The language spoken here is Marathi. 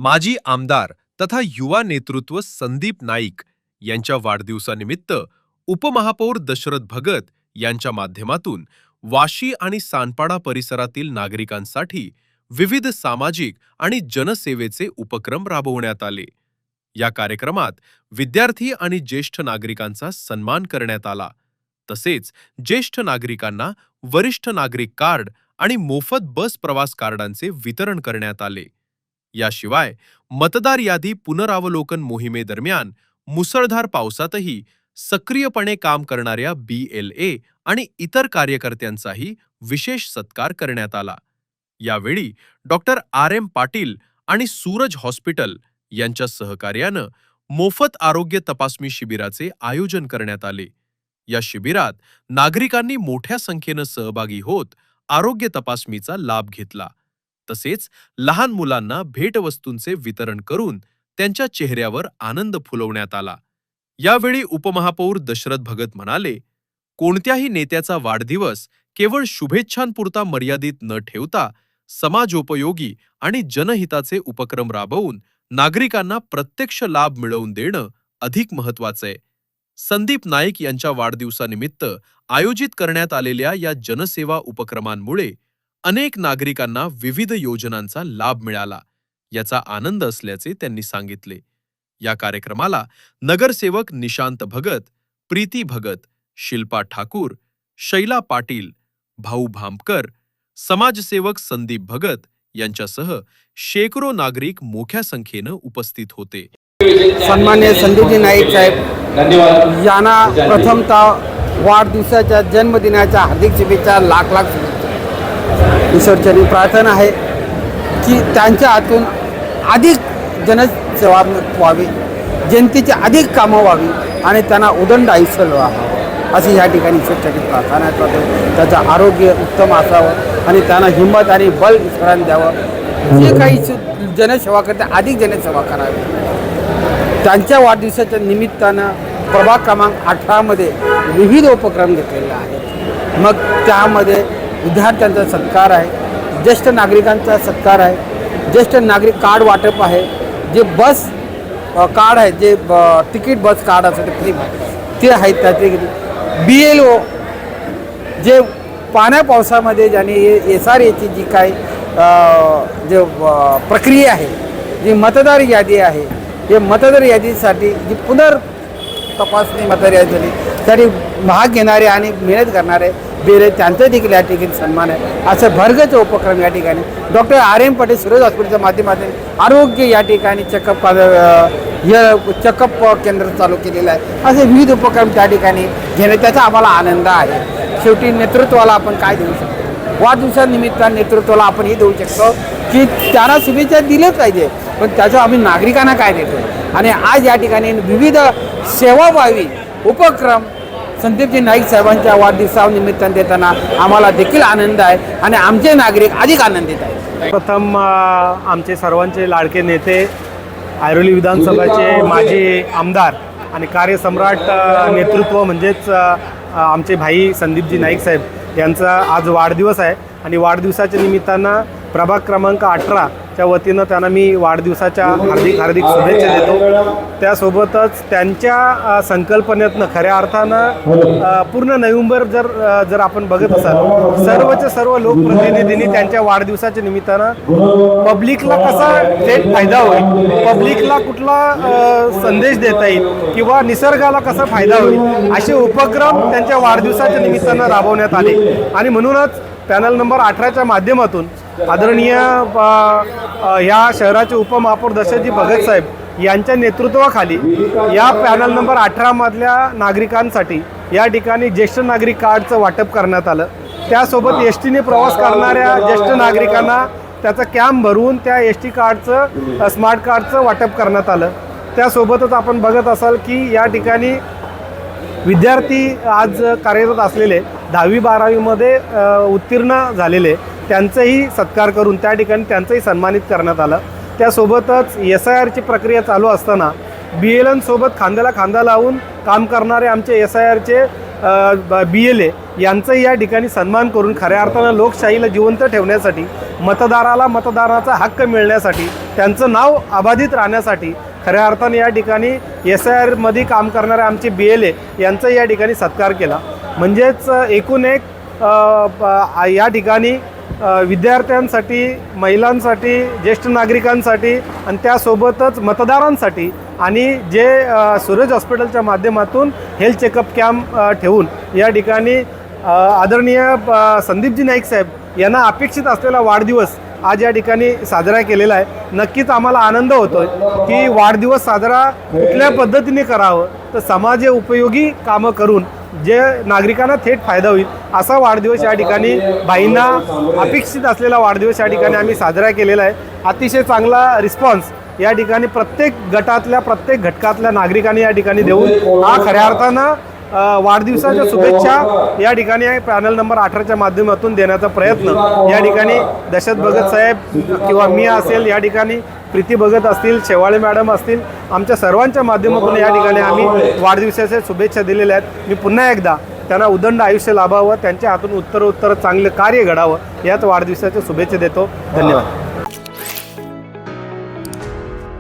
माजी आमदार तथा युवा नेतृत्व संदीप नाईक यांच्या वाढदिवसानिमित्त उपमहापौर दशरथ भगत यांच्या माध्यमातून वाशी आणि सानपाडा परिसरातील नागरिकांसाठी विविध सामाजिक आणि जनसेवेचे उपक्रम राबवण्यात आले। या कार्यक्रमात विद्यार्थी आणि ज्येष्ठ नागरिकांचा सन्मान करण्यात आला। तसेच ज्येष्ठ नागरिकांना वरिष्ठ नागरिक कार्ड आणि मोफत बस प्रवास कार्डांचे वितरण करण्यात आले। याशिवाय मतदार यादी पुनरावलोकन मोहिमेदरम्यान मुसळधार पावसातही सक्रियपणे काम करणाऱ्या BLA आणि इतर कार्यकर्त्यांचाही विशेष सत्कार करण्यात आला। यावेळी डॉक्टर RM पाटील आणि सूरज हॉस्पिटल यांच्या सहकार्यानं मोफत आरोग्य तपासणी शिबिराचे आयोजन करण्यात आले। या शिबिरात नागरिकांनी मोठ्या संख्येनं सहभागी होत आरोग्य तपासणीचा लाभ घेतला। तसेच लहान मुलांना भेटवस्तूंचे वितरण करून त्यांच्या चेहऱ्यावर आनंद फुलवण्यात आला। यावेळी उपमहापौर दशरथ भगत म्हणाले, कोणत्याही नेत्याचा वाढदिवस केवळ शुभेच्छांपुरता मर्यादित न ठेवता समाजोपयोगी आणि जनहिताचे उपक्रम राबवून नागरिकांना प्रत्यक्ष लाभ मिळवून देणं अधिक महत्त्वाचं आहे। संदीप नाईक यांच्या वाढदिवसानिमित्त आयोजित करण्यात आलेल्या या जनसेवा उपक्रमांमुळे अनेक नागरिकांना विविध योजनांचा लाभ मिळाला, याचा आनंद असल्याचे त्यांनी सांगितले। या कार्यक्रमाला नगरसेवक निशांत भगत, प्रीती भगत, शिल्पा ठाकूर, शैला पाटील, भाऊ भामकर, समाजसेवक संदीप भगत यांच्यासह शेकडो नागरिक मोठ्या संख्येनं उपस्थित होते। सन्मान्य संदीपजी नाईक साहेब यांना प्रथमतः वाढदिवसाच्या जन्मदिनाच्या हार्दिक शुभेच्छा, लाख लाख शुभेच्छा। ईश्वरचरणी प्रार्थना आहे की त्यांच्या हातून अधिक जनसेवा व्हावी, जनतेची अधिक कामं व्हावी आणि त्यांना उदंड आयुष्य व्हावं अशी या ठिकाणी ईश्वरचरणी प्रार्थना करतो। त्याचं आरोग्य उत्तम असावं आणि त्यांना हिंमत आणि बल ईश्वराने द्यावं। जे काही जनसेवा करते अधिक जनसेवा करावी। त्यांच्या वाढदिवसाच्या निमित्तानं प्रभाग क्रमांक 18 मध्ये विविध उपक्रम घेतलेले आहेत। मग त्यामध्ये विद्यार्थ्यांचा सत्कार आहे, ज्येष्ठ नागरिकांचा सत्कार आहे, ज्येष्ठ नागरिक कार्ड वाटप आहे, जे बस कार्ड आहे, जे तिकीट बस कार्ड असतं ते फ्री ते आहेत, त्याचे BLO जे पाण्या पावसामध्ये ज्याने SRAची जी काही जे प्रक्रिया आहे, जी मतदार यादी आहे, हे मतदार यादीसाठी जी तपासणी मतदार यादी झाली तरी भाग घेणारे आणि मेहनत करणारे बेरे त्यांचा देखील या ठिकाणी सन्मान आहे। असं भरगच उपक्रम या ठिकाणी डॉक्टर RM पाटील सूरज हॉस्पिटलच्या माध्यमातून आरोग्य या ठिकाणी चेकअप केंद्र चालू केलेलं आहे। असे विविध उपक्रम त्या ठिकाणी घेणे त्याचा आम्हाला आनंद आहे। शेवटी नेतृत्वाला आपण काय देऊ शकतो? वाढदिवसानिमित्तानं नेतृत्वाला आपण हे देऊ शकतो की त्यांना शुभेच्छा दिल्याच पाहिजे, पण त्याचं आम्ही नागरिकांना काय देतो? आणि आज या ठिकाणी विविध सेवाभावी उपक्रम संदीपजी नाईक साहेबांच्या वाढदिवसानिमित्तानं देताना आम्हाला देखील आनंद आहे आणि आमचे नागरिक अधिक आनंदित आहेत। प्रथम आमचे सर्वांचे लाडके नेते, ऐरोली विधानसभेचे माजी आमदार आणि कार्यसम्राट नेतृत्व म्हणजेच आमचे भाई संदीपजी नाईक साहेब यांचा आज वाढदिवस आहे आणि वाढदिवसाच्या निमित्तानं प्रभाग क्रमांक 18 च्या वतीनं त्यांना मी वाढदिवसाच्या हार्दिक शुभेच्छा देतो। त्यासोबतच त्यांच्या संकल्पनेतनं खऱ्या अर्थानं पूर्ण नोव्हेंबर जर आपण बघत असाल, सर्वच्या सर्व लोकप्रतिनिधींनी त्यांच्या वाढदिवसाच्या निमित्तानं पब्लिकला कसा थेट फायदा होईल, पब्लिकला कुठला संदेश देता येईल किंवा निसर्गाला कसा फायदा होईल असे उपक्रम त्यांच्या वाढदिवसाच्या निमित्तानं राबवण्यात आले। आणि म्हणूनच पॅनल नंबर 18च्या माध्यमातून आदरणीय या शहराचे उपमहापौर दशरथजी भगत साहेब यांच्या नेतृत्वाखाली या पॅनल नंबर 18 मधल्या नागरिकांसाठी या ठिकाणी ज्येष्ठ नागरिक कार्डचं वाटप करण्यात आलं। त्यासोबत STने प्रवास करणाऱ्या ज्येष्ठ नागरिकांना त्याचा कॅम्प भरून त्या ST कार्डचं स्मार्ट कार्डचं वाटप करण्यात आलं। त्यासोबतच आपण बघत असाल की या ठिकाणी विद्यार्थी आज कार्यरत असलेले 10वी-12वी मध्ये उत्तीर्ण झालेले त्यांचाही सत्कार करून त्या ठिकाणी त्यांचंही सन्मानित करण्यात आलं। त्यासोबतच SIRची प्रक्रिया चालू असताना BLN सोबत खांद्याला खांदा लावून काम करणारे आमचे SIRचे BLA यांचाही या ठिकाणी सन्मान करून खऱ्या अर्थानं लोकशाहीला जिवंत ठेवण्यासाठी, मतदाराला मतदानाचा हक्क मिळण्यासाठी त्यांचं नाव अबाधित राहण्यासाठी खऱ्या अर्थाने या ठिकाणी SIRमध्ये काम करणारे आमचे BLA यांचा या ठिकाणी सत्कार केला. म्हणजेच एकूण एक या ठिकाणी विद्यार्थ्यांसाठी, महिलांसाठी, ज्येष्ठ नागरिकांसाठी आणि त्यासोबतच मतदारांसाठी आणि जे सूरज हॉस्पिटलच्या माध्यमातून हेल्थ चेकअप कॅम्प ठेवून या ठिकाणी आदरणीय संदीपजी नाईक साहेब यांना अपेक्षित असलेला वाढदिवस आज या ठिकाणी साजरा केलेला आहे. नक्कीच आम्हाला आनंद होतो की वाढदिवस साजरा कुठल्या पद्धतीने करावं तर समाज उपयोगी कामं करून जे नागरिकांना थेट फायदा होईल असा वाढदिवस या ठिकाणी बाईंना अपेक्षित असलेला वाढदिवस या ठिकाणी आम्ही साजरा केलेला आहे. अतिशय चांगला रिस्पॉन्स या ठिकाणी प्रत्येक गटातल्या, प्रत्येक घटकातल्या नागरिकांनी या ठिकाणी देऊन हा खऱ्या अर्थानं वाढदिवसाच्या शुभेच्छा या ठिकाणी पॅनल नंबर 18च्या माध्यमातून देण्याचा प्रयत्न या ठिकाणी दशरथ भगत साहेब किंवा मी असेल, या ठिकाणी प्रीती भगत असतील, शेवाळे मॅडम असतील, आमच्या सर्वांच्या माध्यमातून या ठिकाणी आम्ही वाढदिवसाच्या शुभेच्छा दिलेल्या आहेत. मी पुन्हा एकदा त्यांना उदंड आयुष्य लाभावं, त्यांच्या हातून उत्तरोत्तर चांगलं कार्य घडावं याच वाढदिवसाच्या शुभेच्छा देतो. धन्यवाद.